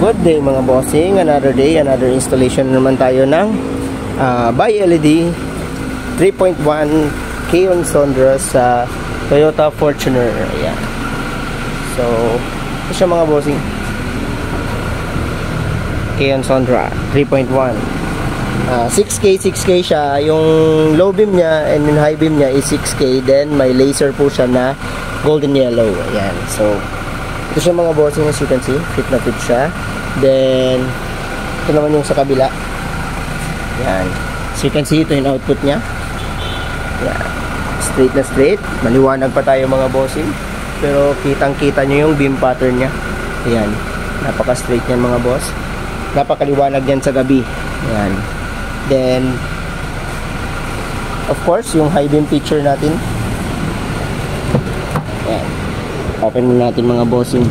Good day mga bossing, another day, another installation naman tayo ng Bi-LED 3.1 Kaon Sondra sa Toyota Fortuner. Ayan. So, ito siya mga bossing, Kaon Sondra 3.1. 6K siya. Yung low beam niya and yung high beam niya is 6K. Then may laser po siya na golden yellow. Ayan. So, ito siya mga bossing, as you can see, fit na fit siya. Then ito naman yung sa kabila. Yan. So you can see, ito yung output niya. Yan. Straight na straight. Maliwanag pa tayo mga bossing, pero kitang kita nyo yung beam pattern niya. Ayan. Napaka straight niyan mga boss. Napakaliwanag yan sa gabi. Ayan. Then of course yung high beam picture natin. Ayan. Open muna natin mga bossing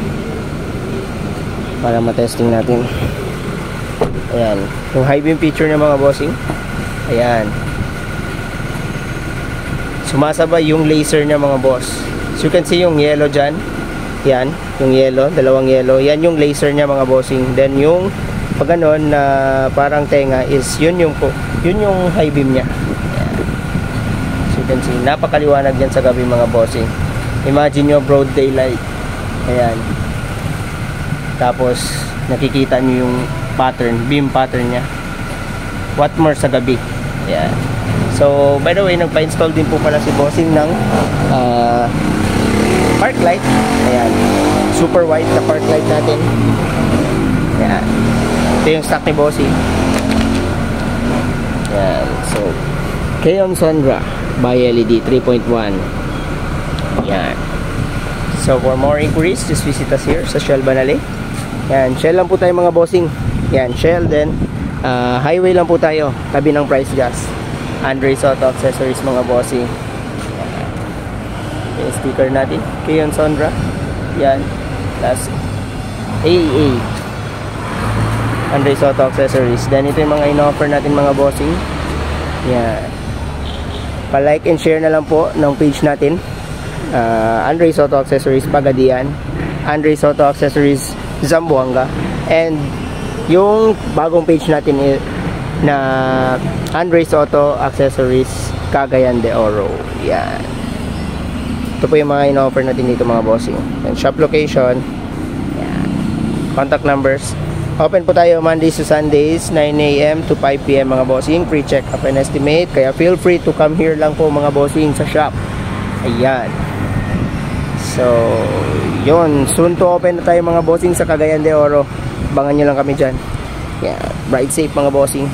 para matesting natin. Ayan, yung high beam picture niya mga bossing. Ayan, sumasabay yung laser niya mga boss. So you can see yung yellow dyan. Yan, yung yellow, dalawang yellow. Yan yung laser niya mga bossing. Then yung pag ganon na parang tenga is yun yung high beam niya. Ayan. So you can see, napakaliwanag yan sa gabi mga bossing. Imagine nyo broad daylight. Ayan. Tapos nakikita nyo yung pattern, beam pattern nya. What more sa gabi. Ayan. So by the way, nagpa-install din po pala si bossing ng park light. Ayan. Super white na park light natin. Ayan. Ito yung stock ni bossing. Ayan. So Kaon Sondra Bi-LED 3.1. Ayan. So for more inquiries, just visit us here sa Shell Banale. Yan, Shell lang po tayo mga bossing. Yan, Shell, then highway lang po tayo, tabi ng Price Gas. Andres Auto Accessories mga bossing. Yung sticker natin, Kaon Sondra. Yan, plus AA Andres Auto Accessories. Then ito yung mga in-offer natin mga bossing. Yan, pa-like and share na lang po ng page natin, Andres Auto Accessories Pagadian, Andres Auto Accessories Zamboanga, and yung bagong page natin na Andres Auto Accessories Cagayan de Oro. Yan. Ito po yung mga in-offer natin dito mga bossing. And shop location. Yan. Contact numbers. Open po tayo Mondays to Sundays 9 AM to 5 PM mga bossing. Free check up and estimate. Kaya feel free to come here lang po mga bossing sa shop. Ayan. So, yun. Soon to open na tayo mga bossing sa Cagayan de Oro. Abangan nyo lang kami dyan. Yeah. Ride safe mga bossing.